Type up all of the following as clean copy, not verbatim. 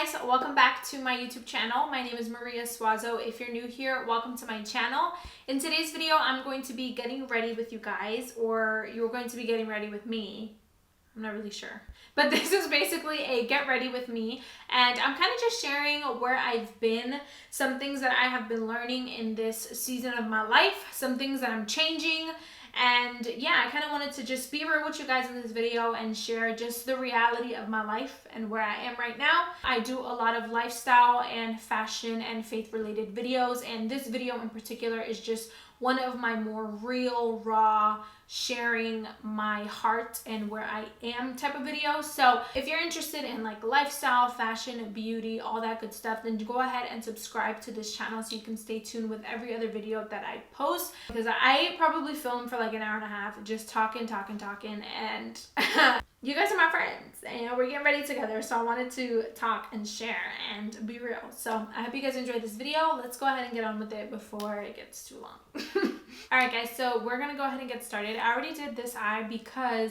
guys, welcome back to my YouTube channel. My name is Maria Suazo. If you're new here, welcome to my channel. In today's video, I'm going to be getting ready with you guys, or you're going to be getting ready with me. I'm not really sure. But this is basically a get ready with me, and I'm kind of just sharing where I've been, some things that I have been learning in this season of my life, some things that I'm changing. And yeah, I kind of wanted to just be real with you guys in this video and share just the reality of my life and where I am right now. I do a lot of lifestyle and fashion and faith related videos, and this video in particular is just one of my more real, raw, sharing my heart and where I am type of videos. So if you're interested in like lifestyle, fashion, beauty, all that good stuff, then go ahead and subscribe to this channel so you can stay tuned with every other video that I post, because I probably film for like an hour and a half just talking and you guys are my friends and we're getting ready together, so I wanted to talk and share and be real. So I hope you guys enjoyed this video. Let's go ahead and get on with it before it gets too long. Alright guys, so we're gonna go ahead and get started. I already did this eye because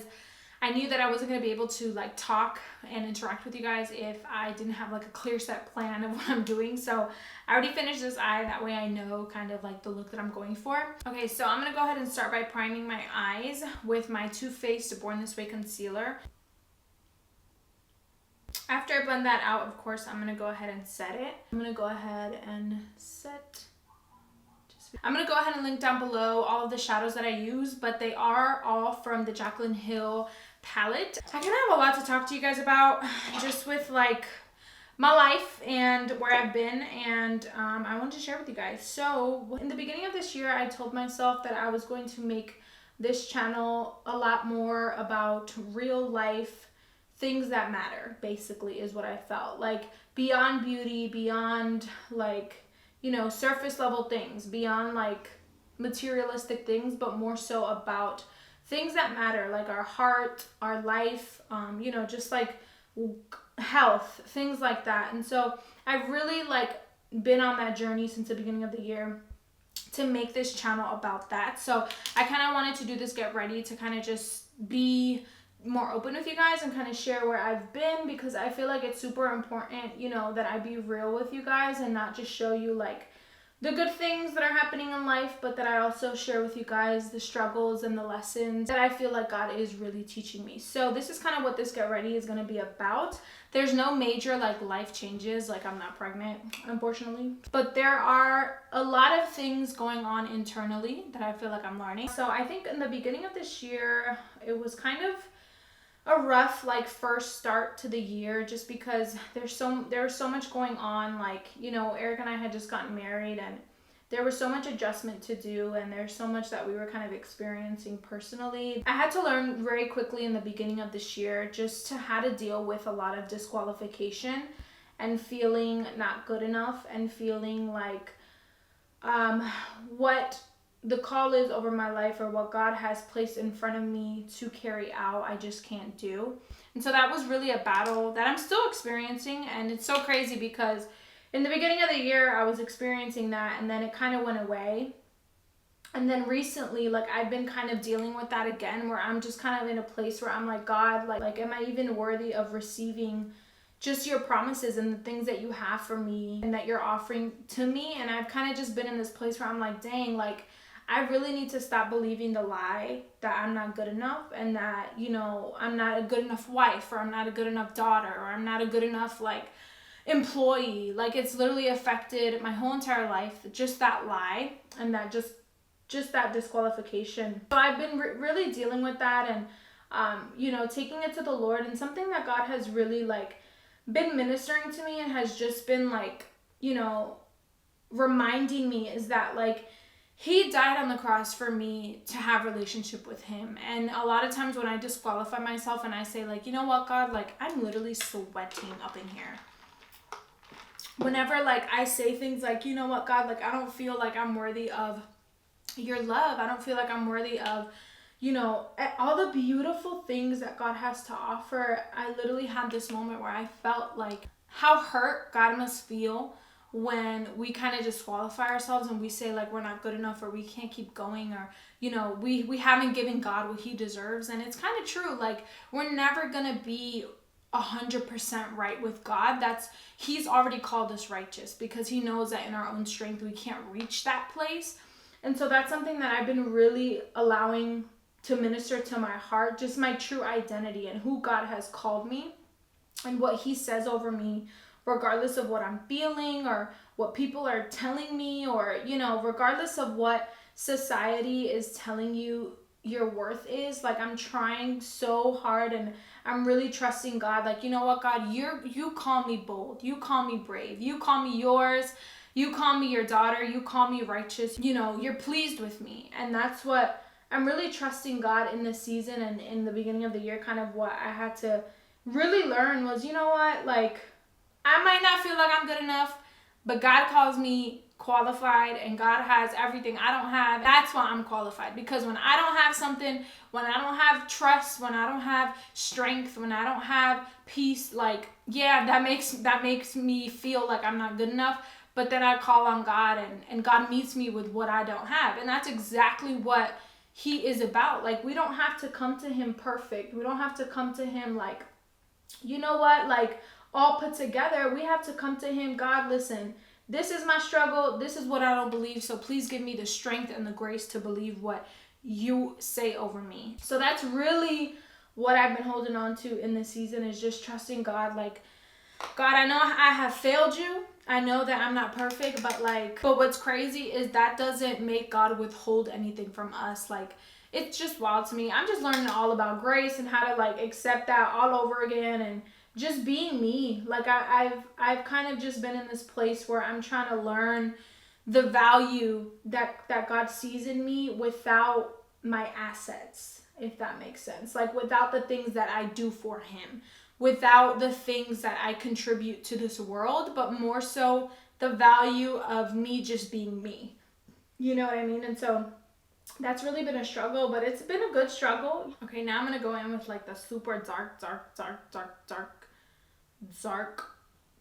I knew that I wasn't going to be able to like talk and interact with you guys if I didn't have like a clear set plan of what I'm doing. So I already finished this eye, that way I know kind of like the look that I'm going for. Okay, so I'm going to go ahead and start by priming my eyes with my Too Faced Born This Way concealer. After I blend that out, of course, I'm going to go ahead and set it. I'm going to go ahead and set... I'm going to go ahead and link down below all of the shadows that I use, but they are all from the Jaclyn Hill palette. I kind of have a lot to talk to you guys about just with like my life and where I've been, and I wanted to share with you guys. So in the beginning of this year, I told myself that I was going to make this channel a lot more about real life things that matter, basically, is what I felt. Like beyond beauty, beyond like, you know, surface level things, beyond like materialistic things, but more so about things that matter, like our heart, our life, you know, just like health, things like that. And so I've really like been on that journey since the beginning of the year to make this channel about that. So I kind of wanted to do this get ready to kind of just be more open with you guys and kind of share where I've been, because I feel like it's super important, you know, that I be real with you guys and not just show you like the good things that are happening in life, but that I also share with you guys the struggles and the lessons that I feel like God is really teaching me. So this is kind of what this get ready is going to be about. There's no major like life changes, like I'm not pregnant, unfortunately, but there are a lot of things going on internally that I feel like I'm learning. So I think in the beginning of this year, it was kind of a rough like first start to the year, just because there's so much going on. Like, you know, Eric and I had just gotten married and there was so much adjustment to do, and there's so much that we were kind of experiencing personally. I had to learn very quickly in the beginning of this year just to how to deal with a lot of disqualification and feeling not good enough and feeling like what the call is over my life, or what God has placed in front of me to carry out, I just can't do. And so that was really a battle that I'm still experiencing. And it's so crazy because in the beginning of the year, I was experiencing that, and then it kind of went away. And then recently, like I've been kind of dealing with that again, where I'm just kind of in a place where I'm like, God, like am I even worthy of receiving just your promises and the things that you have for me and that you're offering to me? And I've kind of just been in this place where I'm like, dang, like I really need to stop believing the lie that I'm not good enough, and that, you know, I'm not a good enough wife, or I'm not a good enough daughter, or I'm not a good enough like employee. Like it's literally affected my whole entire life, just that lie and that just that disqualification. So I've been really dealing with that, and you know, taking it to the Lord. And something that God has really like been ministering to me and has just been like, you know, reminding me is that like He died on the cross for me to have a relationship with Him. And a lot of times when I disqualify myself and I say like, you know what, God, like I'm literally sweating up in here. Whenever like I say things like, you know what, God, like I don't feel like I'm worthy of your love. I don't feel like I'm worthy of, you know, all the beautiful things that God has to offer. I literally had this moment where I felt like how hurt God must feel when we kind of disqualify ourselves and we say like we're not good enough, or we can't keep going, or, you know, we haven't given God what He deserves. And it's kind of true. Like we're never gonna be 100% right with God. He's already called us righteous, because he knows that in our own strength we can't reach that place. And so that's something that I've been really allowing to minister to my heart, just my true identity and who God has called me and what he says over me, regardless of what I'm feeling or what people are telling me, or, you know, regardless of what society is telling you your worth is. Like, I'm trying so hard, and I'm really trusting God. Like, you know what, God, you call me bold, you call me brave, you call me yours, you call me your daughter, you call me righteous, you know, you're pleased with me. And that's what I'm really trusting God in this season. And in the beginning of the year, kind of what I had to really learn was, you know what, like, I might not feel like I'm good enough, but God calls me qualified, and God has everything I don't have. That's why I'm qualified. Because when I don't have something, when I don't have trust, when I don't have strength, when I don't have peace, like, yeah, that makes me feel like I'm not good enough. But then I call on God, and God meets me with what I don't have. And that's exactly what he is about. Like, we don't have to come to him perfect. We don't have to come to him like, you know what, like, all put together. We have to come to him, God, listen, this is my struggle. This is what I don't believe. So please give me the strength and the grace to believe what you say over me. So that's really what I've been holding on to in this season, is just trusting God. Like, God, I know I have failed you. I know that I'm not perfect, but what's crazy is that doesn't make God withhold anything from us. Like, it's just wild to me. I'm just learning all about grace and how to, like, accept that all over again, and just being me. Like, I've kind of just been in this place where I'm trying to learn the value that God sees in me without my assets, if that makes sense. Like, without the things that I do for him, without the things that I contribute to this world, but more so the value of me just being me. You know what I mean? And so that's really been a struggle, but it's been a good struggle. Okay, now I'm going to go in with, like, the super dark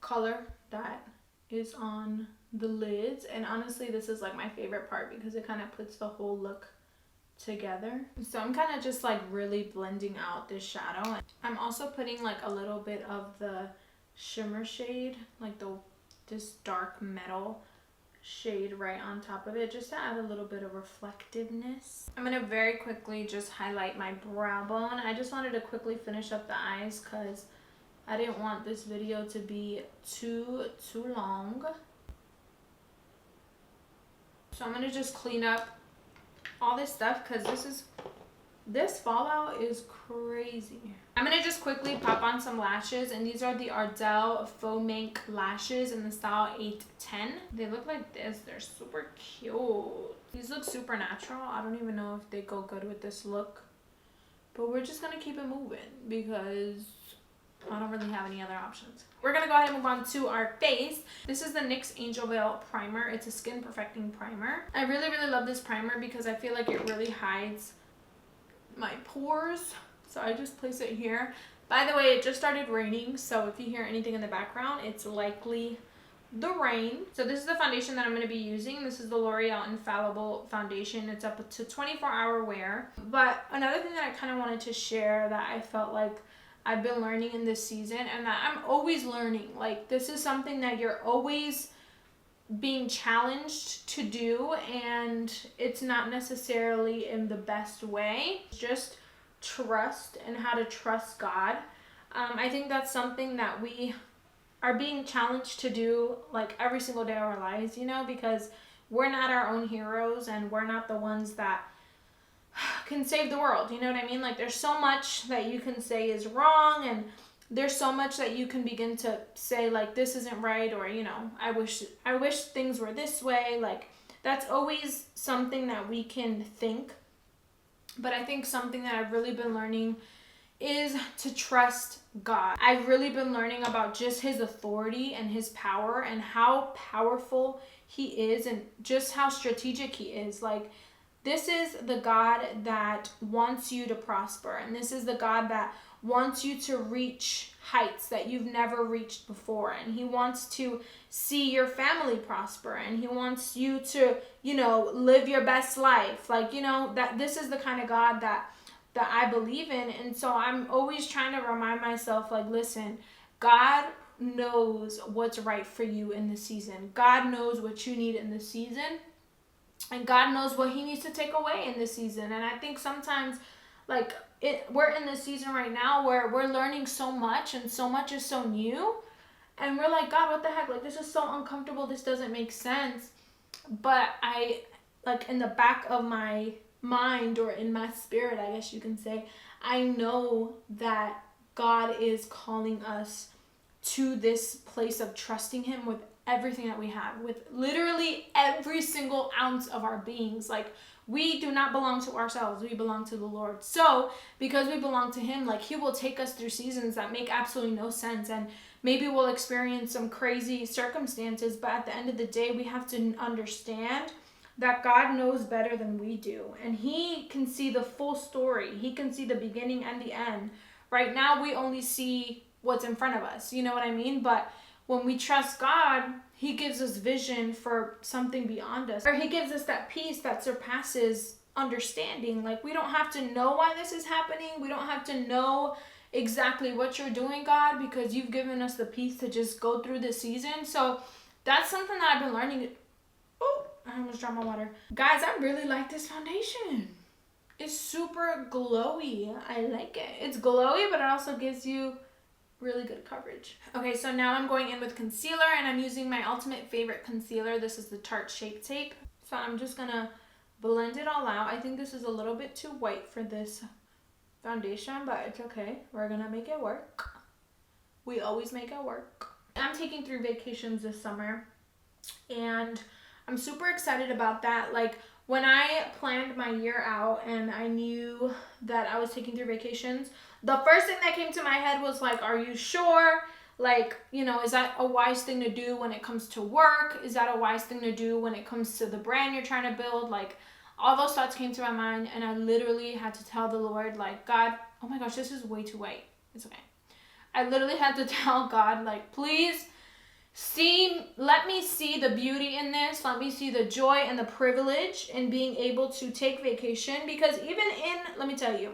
color that is on the lids. And honestly, this is, like, my favorite part, because it kind of puts the whole look together. So I'm kind of just, like, really blending out this shadow. I'm also putting, like, a little bit of the shimmer shade, like this dark metal shade right on top of it, just to add a little bit of reflectiveness. I'm gonna very quickly just highlight my brow bone. I just wanted to quickly finish up the eyes because I didn't want this video to be too long. So I'm gonna just clean up all this stuff, because this fallout is crazy. I'm gonna just quickly pop on some lashes, and these are the Ardell Faux Mink lashes in the style 810. They look like this. They're super cute. These look super natural. I don't even know if they go good with this look, but we're just gonna keep it moving because I don't really have any other options. We're gonna go ahead and move on to our face. This is the NYX Angel Veil Primer. It's a skin perfecting primer. I really love this primer because I feel like it really hides my pores. So I just place it here. By the way, it just started raining, so if you hear anything in the background, it's likely the rain. So this is the foundation that I'm going to be using. This is the L'Oreal Infallible foundation. It's up to 24-hour wear. But another thing that I kind of wanted to share that I felt like I've been learning in this season, and that I'm always learning, like, this is something that you're always being challenged to do, and it's not necessarily in the best way. Just trust, and how to trust God. I think that's something that we are being challenged to do, like, every single day of our lives, you know, because we're not our own heroes, and we're not the ones that can save the world. You know what I mean? Like, there's so much that you can say is wrong, and there's so much that you can begin to say, like, this isn't right, or, you know, I wish things were this way. Like, that's always something that we can think. But I think something that I've really been learning is to trust God. I've really been learning about just his authority and his power, and how powerful he is, and just how strategic he is. Like, this is the God that wants you to prosper, and this is the God that wants you to reach heights that you've never reached before, and he wants to see your family prosper, and he wants you to, you know, live your best life. Like, you know, that this is the kind of God that that I believe in. And so I'm always trying to remind myself, like, listen, God knows what's right for you in the season. God knows what you need in the season. And God knows what he needs to take away in this season. And I think sometimes, like, we're in this season right now where we're learning so much and so much is so new. And we're like, God, what the heck? Like, this is so uncomfortable. This doesn't make sense. But I, like, in the back of my mind or in my spirit, I guess you can say, I know that God is calling us to this place of trusting him with everything that we have, with literally every single ounce of our beings. Like, we do not belong to ourselves. We belong to the Lord. So because we belong to him, like, he will take us through seasons that make absolutely no sense. And maybe we'll experience some crazy circumstances, but at the end of the day, we have to understand that God knows better than we do. And he can see the full story. He can see the beginning and the end. Right now, we only see what's in front of us. You know what I mean? But when we trust God, he gives us vision for something beyond us. Or he gives us that peace that surpasses understanding. Like, we don't have to know why this is happening. We don't have to know exactly what you're doing, God, because you've given us the peace to just go through the season. So that's something that I've been learning. Oh, I almost dropped my water. Guys, I really like this foundation. It's super glowy. I like it. It's glowy, but it also gives you really good coverage. Okay, so now I'm going in with concealer, and I'm using my ultimate favorite concealer. This is the Tarte Shape Tape. So I'm just gonna blend it all out. I think this is a little bit too white for this foundation, but it's okay. We're gonna make it work. We always make it work. I'm taking 3 vacations this summer, and I'm super excited about that. Like, when I planned my year out and I knew that I was taking 3 vacations, the first thing that came to my head was like, are you sure? Like, you know, is that a wise thing to do when it comes to work? Is that a wise thing to do when it comes to the brand you're trying to build? Like, all those thoughts came to my mind, and I literally had to tell the Lord, like, God, oh my gosh, this is way too white. It's okay. I literally had to tell God, like, please let me see the beauty in this. Let me see the joy and the privilege in being able to take vacation. Because let me tell you,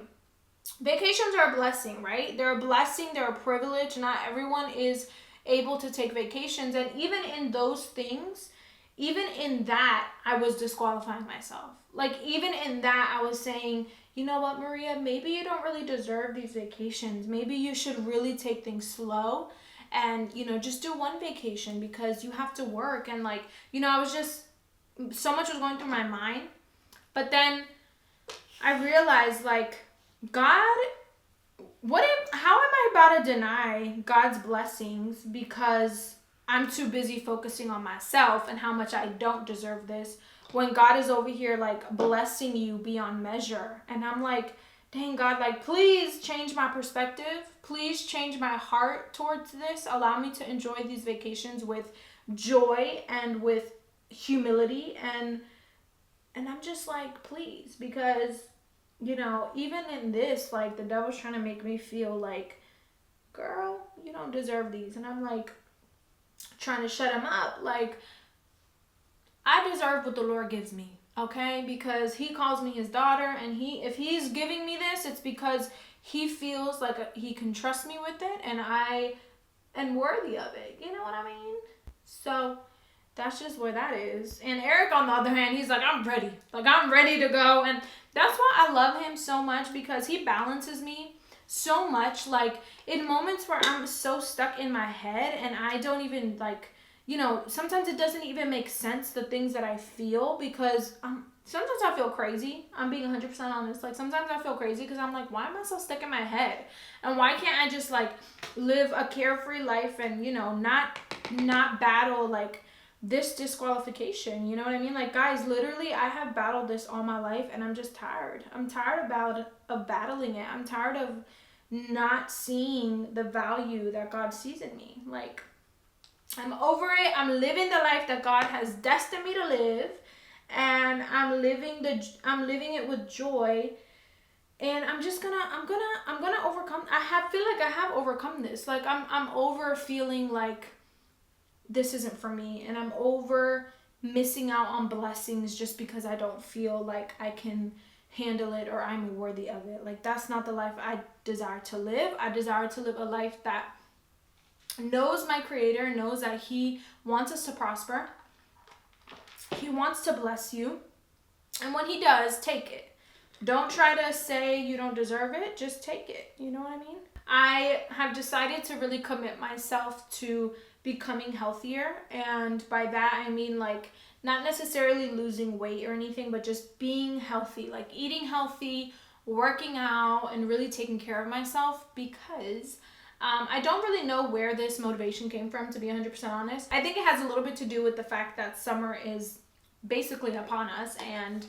vacations are a blessing, right? They're a blessing. They're a privilege. Not everyone is able to take vacations. And even in those things, even in that, I was disqualifying myself. Like, even in that, I was saying, you know what, Maria, maybe you don't really deserve these vacations. Maybe you should really take things slow and, you know, just do 1 vacation because you have to work. And, like, you know, so much was going through my mind. But then I realized, like, God, how am I about to deny God's blessings because I'm too busy focusing on myself and how much I don't deserve this, when God is over here, like, blessing you beyond measure? And I'm like, dang, God, like, please change my perspective. Please change my heart towards this. Allow me to enjoy these vacations with joy and with humility. And I'm just like, please, because, you know, even in this, like, the devil's trying to make me feel like, girl, you don't deserve these. And I'm like, trying to shut him up. Like, I deserve what the Lord gives me, okay? Because he calls me his daughter, and if he's giving me this, it's because he feels like he can trust me with it, and I am worthy of it. You know what I mean? So that's just where that is. And Eric, on the other hand, he's like, I'm ready. Like, I'm ready to go. And that's why I love him so much, because he balances me so much. Like, in moments where I'm so stuck in my head and I don't even, like, you know, sometimes it doesn't even make sense, the things that I feel, because sometimes I feel crazy. I'm being 100% honest. Like, sometimes I feel crazy because I'm like, why am I so stuck in my head? And why can't I just, like, live a carefree life and, you know, not battle, like, this disqualification? You know what I mean? Like, guys, literally, I have battled this all my life, and I'm just tired. I'm tired of battling it. I'm tired of not seeing the value that God sees in me. Like, I'm over it. I'm living the life that God has destined me to live, and I'm living it with joy. And I'm gonna overcome. Feel like I have overcome this. Like, I'm over feeling like this isn't for me, and I'm over missing out on blessings just because I don't feel like I can handle it or I'm worthy of it. Like, that's not the life I desire to live. I desire to live a life that knows my Creator, knows that He wants us to prosper. He wants to bless you. And when He does, take it. Don't try to say you don't deserve it. Just take it. You know what I mean? I have decided to really commit myself to becoming healthier. And by that, I mean like not necessarily losing weight or anything, but just being healthy, like eating healthy, working out, and really taking care of myself, because I don't really know where this motivation came from, to be 100% honest. I think it has a little bit to do with the fact that summer is basically upon us, and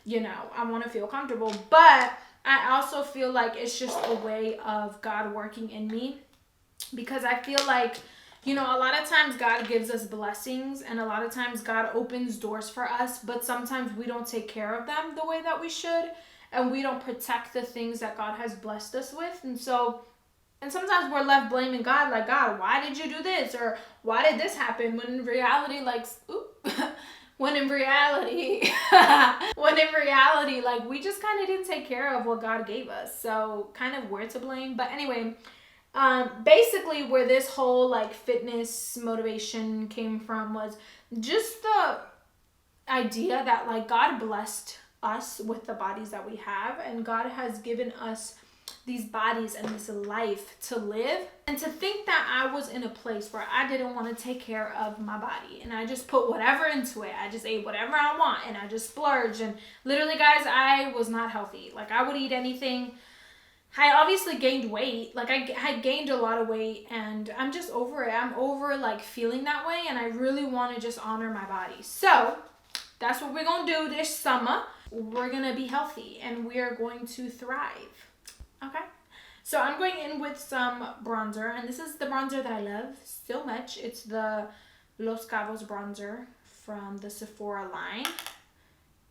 you know, I want to feel comfortable, but I also feel like it's just a way of God working in me, because I feel like, you know, a lot of times God gives us blessings, and a lot of times God opens doors for us, but sometimes we don't take care of them the way that we should, and we don't protect the things that God has blessed us with. And sometimes we're left blaming God, like, God, why did you do this? Or why did this happen? When in reality, like, when in reality, like, we just kind of didn't take care of what God gave us. So kind of we're to blame. But anyway, basically where this whole like fitness motivation came from was just the idea that like God blessed us with the bodies that we have, and God has given us these bodies and this life to live. And to think that I was in a place where I didn't want to take care of my body, and I just put whatever into it. I just ate whatever I want, and I just splurged. And literally, guys, I was not healthy. Like, I would eat anything. I obviously gained weight. Like, I gained a lot of weight, and I'm just over it. I'm over like feeling that way, and I really want to just honor my body. So that's what we're gonna do this summer. We're gonna be healthy, and we are going to thrive. Okay, so I'm going in with some bronzer, and this is the bronzer that I love so much. It's the Los Cabos bronzer from the Sephora line,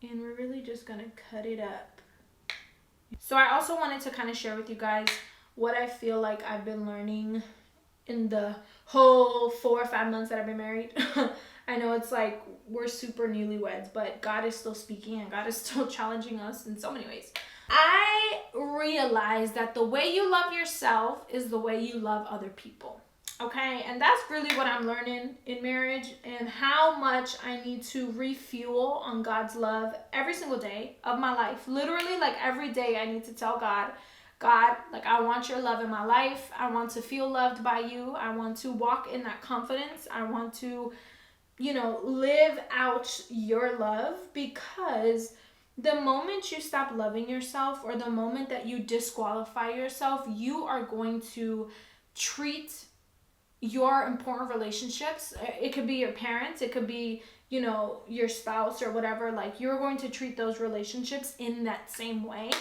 and we're really just gonna cut it up. So I also wanted to kind of share with you guys what I feel like I've been learning in the whole 4 or 5 months that I've been married. I know it's like we're super newlyweds, but God is still speaking, and God is still challenging us in so many ways. I realized that the way you love yourself is the way you love other people. Okay, and that's really what I'm learning in marriage, and how much I need to refuel on God's love every single day of my life. Literally, like every day I need to tell God, like, I want your love in my life. I want to feel loved by you. I want to walk in that confidence. I want to, you know, live out your love, because the moment you stop loving yourself, or the moment that you disqualify yourself, you are going to treat your important relationships. It could be your parents, it could be, you know, your spouse or whatever. Like, you're going to treat those relationships in that same way,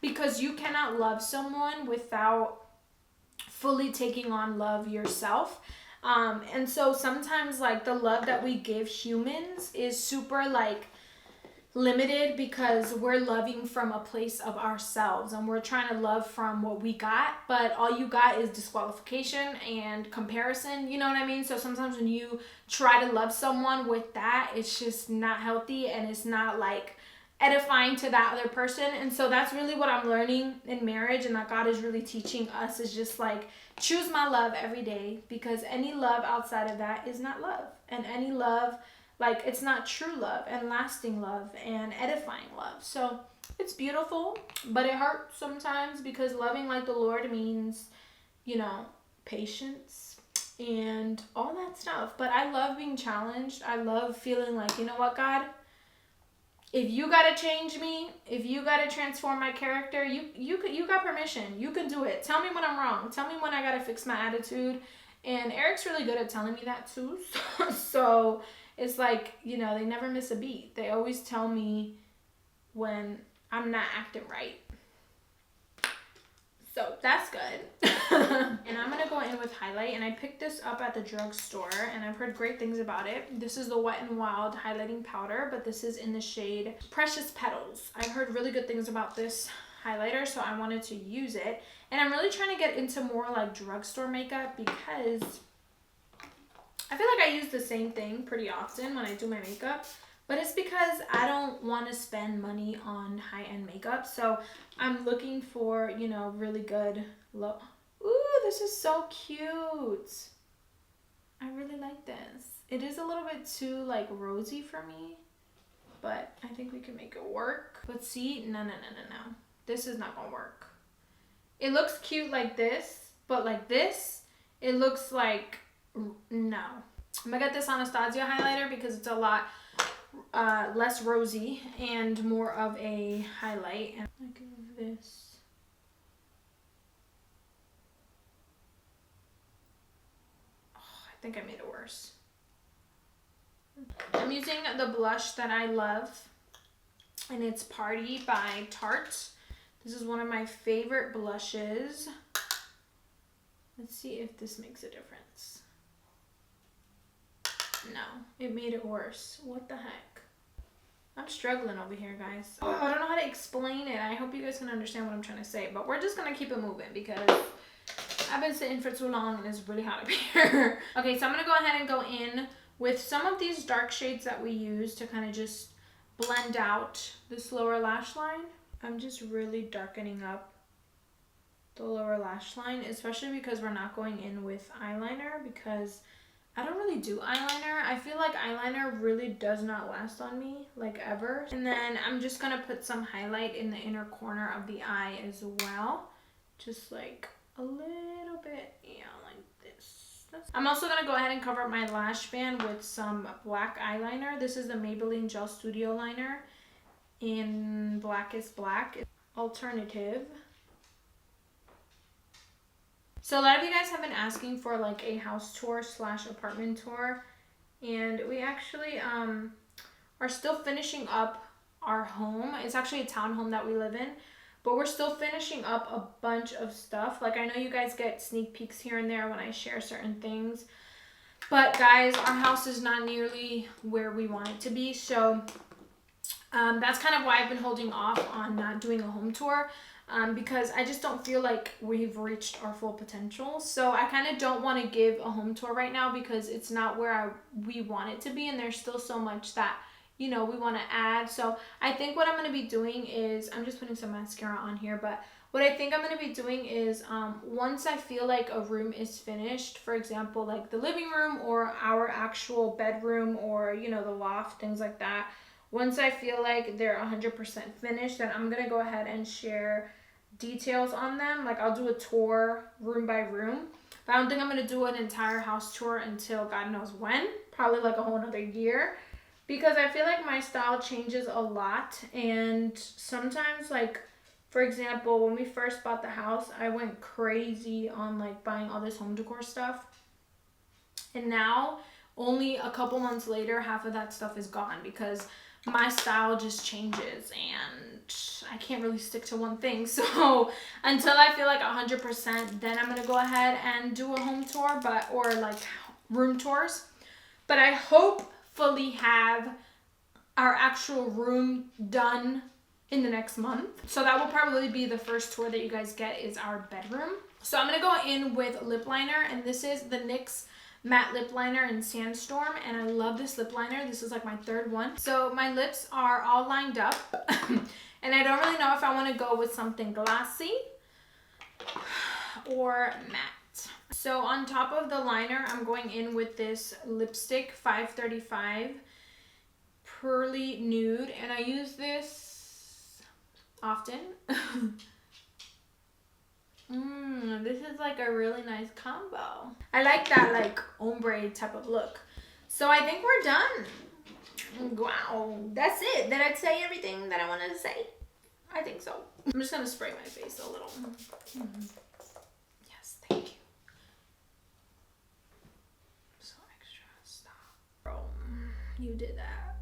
because you cannot love someone without fully taking on love yourself. And so sometimes like the love that we give humans is super like limited, because we're loving from a place of ourselves, and we're trying to love from what we got, but all you got is disqualification and comparison, you know what I mean? So sometimes when you try to love someone with that, it's just not healthy, and it's not like edifying to that other person. And so that's really what I'm learning in marriage, and that God is really teaching us, is just like, choose my love every day, because any love outside of that is not love. And any love, like, it's not true love and lasting love and edifying love. So it's beautiful, but it hurts sometimes, because loving like the Lord means, you know, patience and all that stuff. But I love being challenged. I love feeling like, you know what, God, if you got to change me, if you got to transform my character, you got permission. You can do it. Tell me when I'm wrong. Tell me when I got to fix my attitude. And Eric's really good at telling me that too. So it's like, you know, they never miss a beat. They always tell me when I'm not acting right. So that's good. And I'm going to go in with highlight. And I picked this up at the drugstore, and I've heard great things about it. This is the Wet n Wild highlighting powder, but this is in the shade Precious Petals. I've heard really good things about this highlighter, so I wanted to use it. And I'm really trying to get into more like drugstore makeup, because I feel like I use the same thing pretty often when I do my makeup. But it's because I don't want to spend money on high-end makeup. So I'm looking for, you know, really good low. Ooh, this is so cute. I really like this. It is a little bit too like rosy for me, but I think we can make it work. But see, no. This is not gonna work. It looks cute like this, but like this, it looks like, no. I'm gonna get this Anastasia highlighter because it's a lot less rosy and more of a highlight. And I give this. Oh, I think I made it worse. I'm using the blush that I love, and it's Party by Tarte. This is one of my favorite blushes. Let's see if this makes a difference. No, it made it worse. What the heck? I'm struggling over here, guys. Oh, I don't know how to explain it. I hope you guys can understand what I'm trying to say, but we're just gonna keep it moving because I've been sitting for too long and it's really hot up here. Okay, so I'm gonna go ahead and go in with some of these dark shades that we use to kind of just blend out this lower lash line. I'm just really darkening up the lower lash line, especially because we're not going in with eyeliner, because I don't really do eyeliner. I feel like eyeliner really does not last on me, like ever. And then I'm just gonna put some highlight in the inner corner of the eye as well. Just like a little bit, yeah, like this. I'm also gonna go ahead and cover up my lash band with some black eyeliner. This is the Maybelline Gel Studio Liner in Blackest Black, Alternative. So a lot of you guys have been asking for like a house tour / apartment tour, and we actually are still finishing up our home. It's actually a townhome that we live in, but we're still finishing up a bunch of stuff. Like, I know you guys get sneak peeks here and there when I share certain things, but guys, our house is not nearly where we want it to be. So that's kind of why I've been holding off on not doing a home tour, because I just don't feel like we've reached our full potential. So I kind of don't want to give a home tour right now because it's not where we want it to be, and there's still so much that, you know, we want to add. So I think what I'm going to be doing is, I'm just putting some mascara on here, but what I think I'm going to be doing is once I feel like a room is finished, for example, like the living room or our actual bedroom or, you know, the loft, things like that, once I feel like they're 100% finished, then I'm going to go ahead and share details on them. Like, I'll do a tour room by room, but I don't think I'm going to do an entire house tour until God knows when, probably like a whole another year. Because I feel like my style changes a lot, and sometimes, like, for example, when we first bought the house, I went crazy on like buying all this home decor stuff. And now, only a couple months later, half of that stuff is gone because my style just changes and I can't really stick to one thing. So until I feel like 100%, then I'm going to go ahead and do a home tour, or like room tours. But I hopefully have our actual room done in the next month. So that will probably be the first tour that you guys get, is our bedroom. So I'm going to go in with lip liner, and this is the NYX matte lip liner in Sandstorm, and I love this lip liner. This is like my third one. So my lips are all lined up and I don't really know if I want to go with something glossy or matte. So on top of the liner, I'm going in with this lipstick 535 Pearly Nude, and I use this often. This is like a really nice combo. I like that like ombre type of look. So I think we're done. Wow, that's it. Did I say everything that I wanted to say? I think so. I'm just gonna spray my face a little. Yes, thank you. So extra, stop. Bro, you did that.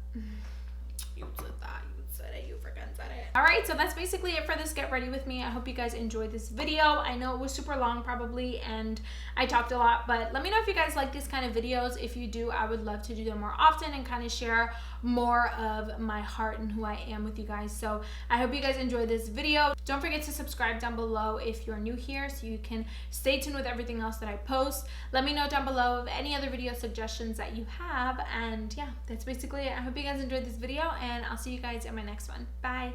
You said that. You said it. You freaking said it. All right, so that's basically it for this Get Ready With Me. I hope you guys enjoyed this video. I know it was super long probably, and I talked a lot, but let me know if you guys like these kind of videos. If you do, I would love to do them more often and kind of share more of my heart and who I am with you guys. So I hope you guys enjoyed this video. Don't forget to subscribe down below if you're new here so you can stay tuned with everything else that I post. Let me know down below of any other video suggestions that you have. And yeah, that's basically it. I hope you guys enjoyed this video, and I'll see you guys in my next one. Bye.